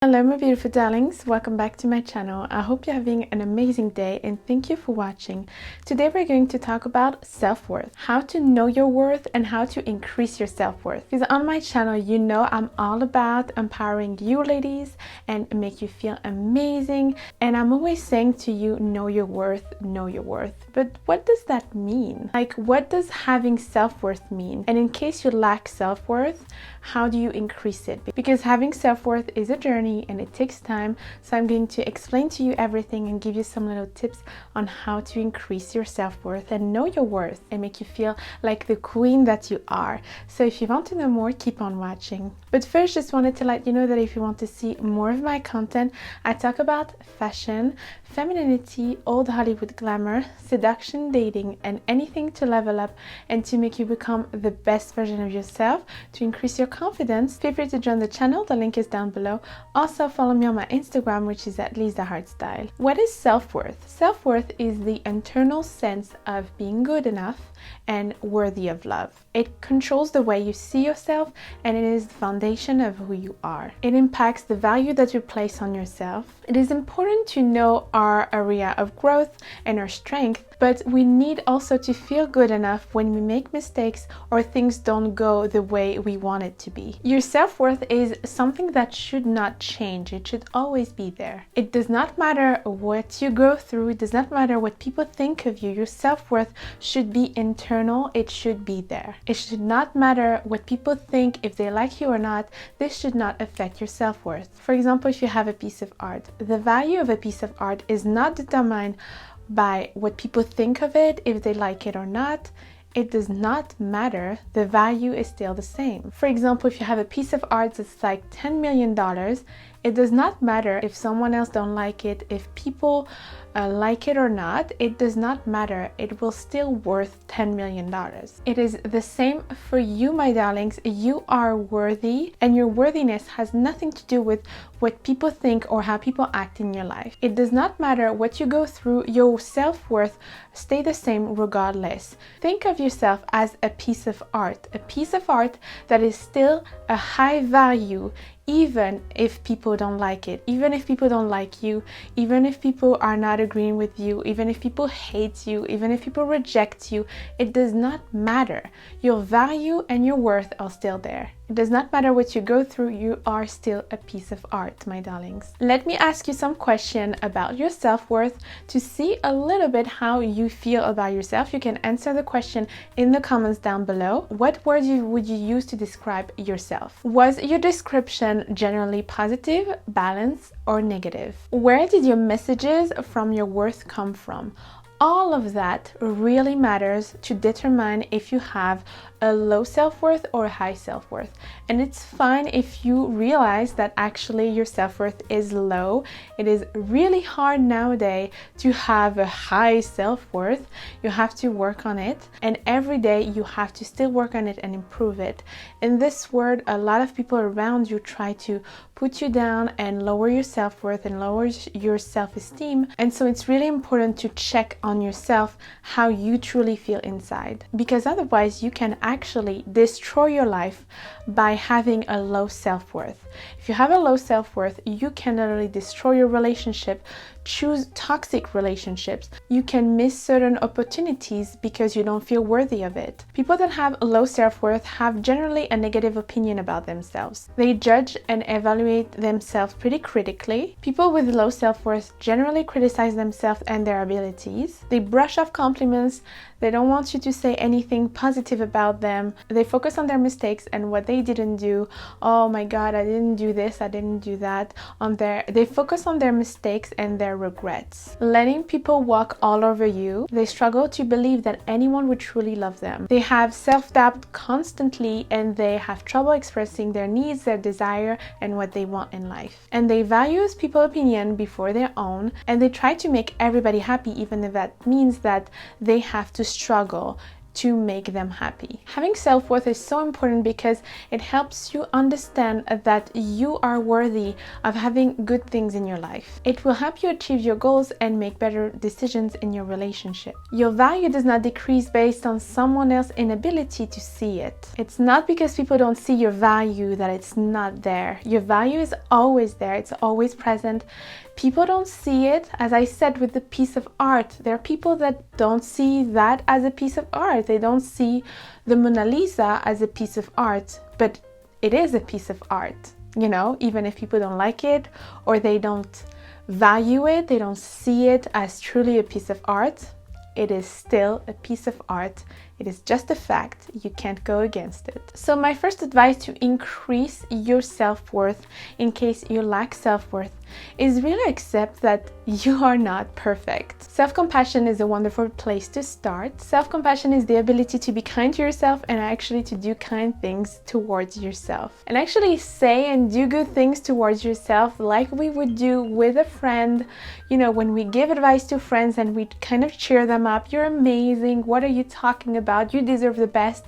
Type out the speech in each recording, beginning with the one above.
Hello my beautiful darlings, welcome back to my channel. I hope you're having an amazing day and thank you for watching. Today we're going to talk about self-worth, how to know your worth and how to increase your self-worth. Because on my channel you know I'm all about empowering you ladies and make you feel amazing, and I'm always saying to you, know your worth, know your worth. But what does that mean? Like, what does having self-worth mean? And in case you lack self-worth, how do you increase it? Because having self-worth is a journey and it takes time, so I'm going to explain to you everything and give you some little tips on how to increase your self-worth and know your worth and make you feel like the queen that you are. So if you want to know more, keep on watching. But first, just wanted to let you know that if you want to see more of my content, I talk about fashion, femininity, old Hollywood glamour, seduction, dating, and anything to level up and to make you become the best version of yourself, to increase your confidence. Feel free to join the channel, the link is down below. Also follow me on my Instagram, which is at Lisa Hardstyle. What is self-worth? Self-worth is the internal sense of being good enough and worthy of love. It controls the way you see yourself and it is the foundation of who you are. It impacts the value that you place on yourself. It is important to know our area of growth and our strength, but we need also to feel good enough when we make mistakes or things don't go the way we want it to be. Your self-worth is something that should not change. It should always be there. It does not matter what you go through. It does not matter what people think of you. Your self-worth should be internal. It should be there. It should not matter what people think, if they like you or not. This should not affect your self-worth. For example, if you have a piece of art, the value of a piece of art is not determined by what people think of it, if they like it or not. It does not matter. The value is still the same. For example, if you have a piece of art that's like $10 million, it does not matter if someone else don't like it, if people like it or not. It does not matter. It will still worth $10 million. It is the same for you, my darlings. You are worthy, and your worthiness has nothing to do with what people think or how people act in your life. It does not matter what you go through. Your self-worth stay the same regardless. Think of yourself as a piece of art that is still a high value, even if people don't like it, even if people don't like you, even if people are not agreeing with you, even if people hate you, even if people reject you. It does not matter. Your value and your worth are still there. It does not matter what you go through, you are still a piece of art, my darlings. Let me ask you some questions about your self-worth to see a little bit how you feel about yourself. You can answer the question in the comments down below. What words would you use to describe yourself? Was your description generally positive, balanced, or negative? Where did your messages from your worth come from? All of that really matters to determine if you have a low self-worth or a high self-worth. And it's fine if you realize that actually your self-worth is low. It is really hard nowadays to have a high self-worth. You have to work on it, and every day you have to still work on it and improve it. In this world, a lot of people around you try to put you down and lower your self-worth and lower your self-esteem. And so it's really important to check on yourself how you truly feel inside, because otherwise you can actually destroy your life by having a low self-worth. If you have a low self-worth, you can literally destroy your relationship, choose toxic relationships. You can miss certain opportunities because you don't feel worthy of it. People that have a low self-worth have generally a negative opinion about themselves. They judge and evaluate themselves pretty critically. People with low self-worth generally criticize themselves and their abilities. They brush off compliments. They don't want you to say anything positive about them. They focus on their mistakes and what they didn't do. Oh my God, I didn't do this, I didn't do that. They focus on their mistakes and their regrets. Letting people walk all over you. They struggle to believe that anyone would truly love them. They have self-doubt constantly, and they have trouble expressing their needs, their desire, and what they want in life. And they value people's opinion before their own, and they try to make everybody happy, even if that means that they have to struggle to make them happy. Having self-worth is so important because it helps you understand that you are worthy of having good things in your life. It will help you achieve your goals and make better decisions in your relationship. Your value does not decrease based on someone else's inability to see it. It's not because people don't see your value that it's not there. Your value is always there. It's always present. People don't see it, as I said, with the piece of art. There are people that don't see that as a piece of art. They don't see the Mona Lisa as a piece of art, but it is a piece of art, you know, even if people don't like it or they don't value it, they don't see it as truly a piece of art. It is still a piece of art. It is just a fact. You can't go against it. So my first advice to increase your self-worth in case you lack self-worth is really accept that you are not perfect. Self-compassion is a wonderful place to start. Self-compassion is the ability to be kind to yourself and actually to do kind things towards yourself. And actually say and do good things towards yourself like we would do with a friend. You know, when we give advice to friends and we kind of cheer them up. You're amazing. What are you talking about? You deserve the best.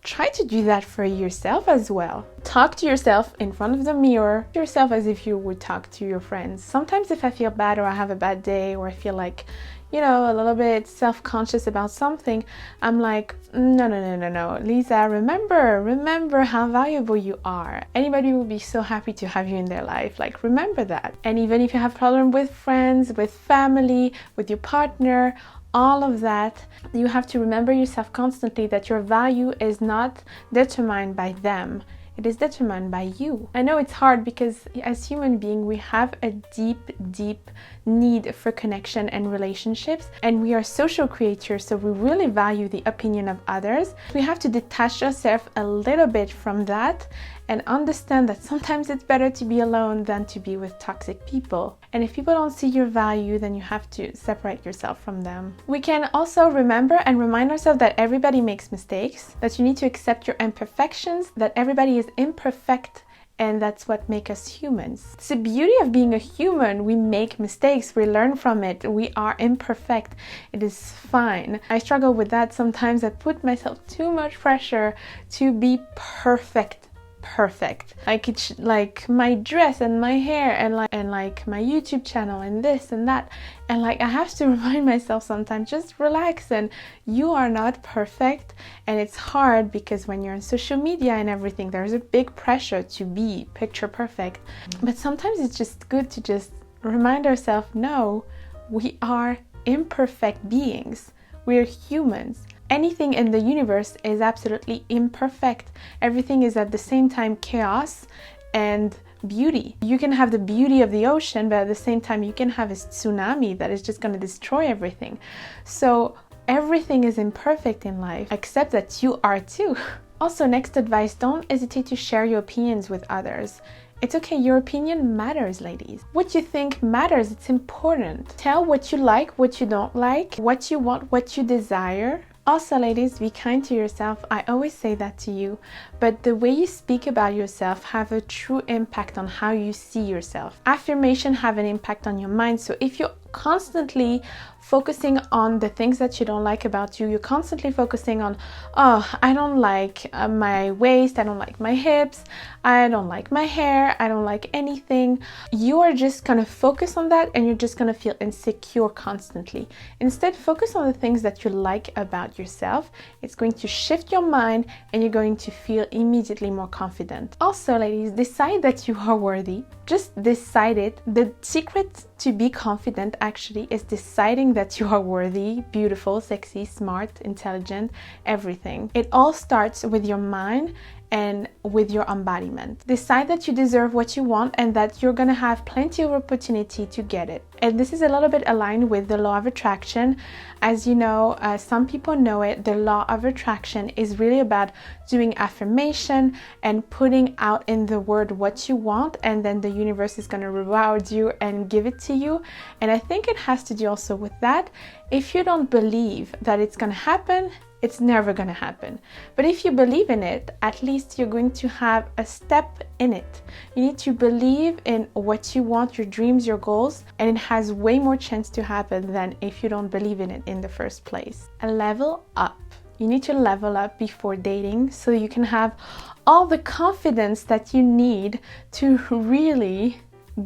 Try to do that for yourself as well. Talk to yourself in front of the mirror, to yourself as if you would talk to your friends. Sometimes if I feel bad or I have a bad day or I feel like, you know, a little bit self-conscious about something, I'm like, no, Lisa, remember how valuable you are. Anybody will be so happy to have you in their life. Like, remember that. And even if you have problems with friends, with family, with your partner, all of that, you have to remember yourself constantly that your value is not determined by them. It is determined by you. I know it's hard because as human beings, we have a deep need for connection and relationships, and we are social creatures, so we really value the opinion of others. We have to detach ourselves a little bit from that and understand that sometimes it's better to be alone than to be with toxic people. And if people don't see your value, then you have to separate yourself from them. We can also remember and remind ourselves that everybody makes mistakes, that you need to accept your imperfections, that everybody is imperfect, and that's what makes us humans. It's the beauty of being a human. We make mistakes, we learn from it, we are imperfect. It is fine. I struggle with that sometimes. I put myself too much pressure to be perfect. Like it's like my dress and my hair and like my YouTube channel and this and that, and like I have to remind myself sometimes, just relax, and you are not perfect. And it's hard because when you're on social media and everything, there's a big pressure to be picture perfect. But sometimes it's just good to just remind ourselves, no, we are imperfect beings. We're humans. Anything in the universe is absolutely imperfect. Everything is at the same time chaos and beauty. You can have the beauty of the ocean, but at the same time you can have a tsunami that is just going to destroy everything. So everything is imperfect in life, except that you are too. Also, next advice, don't hesitate to share your opinions with others. It's okay, your opinion matters, ladies. What you think matters, it's important. Tell what you like, what you don't like, what you want, what you desire. Also, ladies, be kind to yourself. I always say that to you, but the way you speak about yourself have a true impact on how you see yourself. Affirmation have an impact on your mind. So if you're constantly focusing on the things that you don't like about you, you're constantly focusing on, oh, I don't like my waist, I don't like my hips, I don't like my hair, I don't like anything. You are just gonna focus on that and you're just gonna feel insecure constantly. Instead, focus on the things that you like about yourself. It's going to shift your mind and you're going to feel immediately more confident. Also, ladies, decide that you are worthy. Just decide it. The secret to be confident actually is deciding that you are worthy, beautiful, sexy, smart, intelligent, everything. It all starts with your mind and with your embodiment. Decide that you deserve what you want and that you're gonna have plenty of opportunity to get it. And this is a little bit aligned with the law of attraction. As you know, some people know it, the law of attraction is really about doing affirmation and putting out in the word what you want, and then the universe is gonna reward you and give it to you. And I think it has to do also with that. If you don't believe that it's gonna happen, it's never gonna happen. But if you believe in it, at least you're going to have a step in it. You need to believe in what you want, your dreams, your goals, and it has way more chance to happen than if you don't believe in it in the first place. A level up. you need to level up before dating so you can have all the confidence that you need to really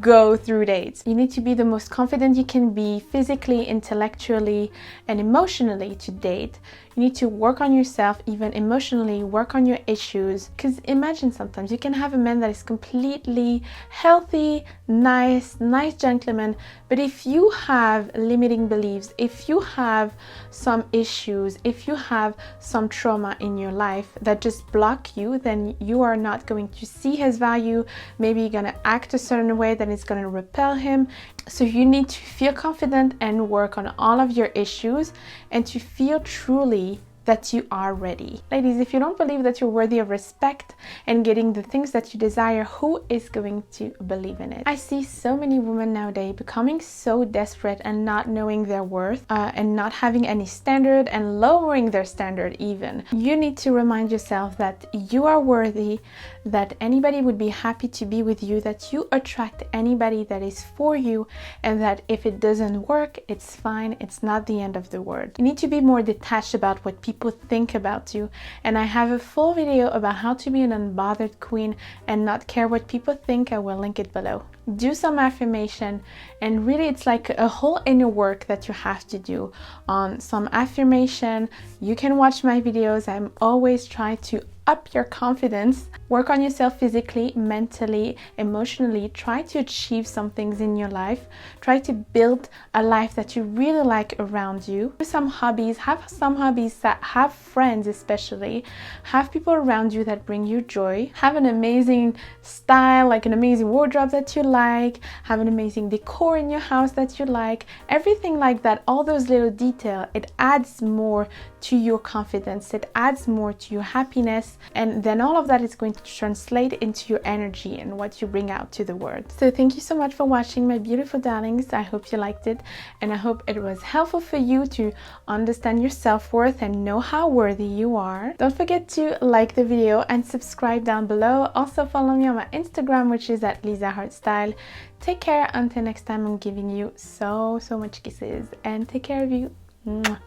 go through dates. You need to be the most confident you can be physically, intellectually, and emotionally to date. You need to work on yourself, even emotionally, work on your issues. Because imagine sometimes you can have a man that is completely healthy, nice gentleman, but if you have limiting beliefs, if you have some issues, if you have some trauma in your life that just block you, then you are not going to see his value. Maybe you're going to act a certain way that is going to repel him. So you need to feel confident and work on all of your issues and to feel truly that you are ready. Ladies, if you don't believe that you're worthy of respect and getting the things that you desire, who is going to believe in it? I see so many women nowadays becoming so desperate and not knowing their worth and not having any standard and lowering their standard even. You need to remind yourself that you are worthy, that anybody would be happy to be with you, that you attract anybody that is for you, and that if it doesn't work, it's fine. It's not the end of the world. You need to be more detached about what people think about you, and I have a full video about how to be an unbothered queen and not care what people think. I will link it below. Do some affirmation, and really it's like a whole inner work that you have to do on some affirmation. You can watch my videos. I'm always trying to up your confidence, work on yourself physically, mentally, emotionally, try to achieve some things in your life, try to build a life that you really like around you. Do some hobbies, have some hobbies that have friends, especially have people around you that bring you joy, have an amazing style, like an amazing wardrobe that you like, have an amazing decor in your house that you like, everything like that. All those little details, it adds more to your confidence, it adds more to your happiness, and then all of that is going to translate into your energy and what you bring out to the world. So thank you so much for watching, my beautiful darlings. I hope you liked it, and I hope it was helpful for you to understand your self-worth and know how worthy you are. Don't forget to like the video and subscribe down below. Also follow me on my Instagram, which is at Lisa Heartstyle. Take care until next time. I'm giving you so much kisses, and take care of you. Mwah.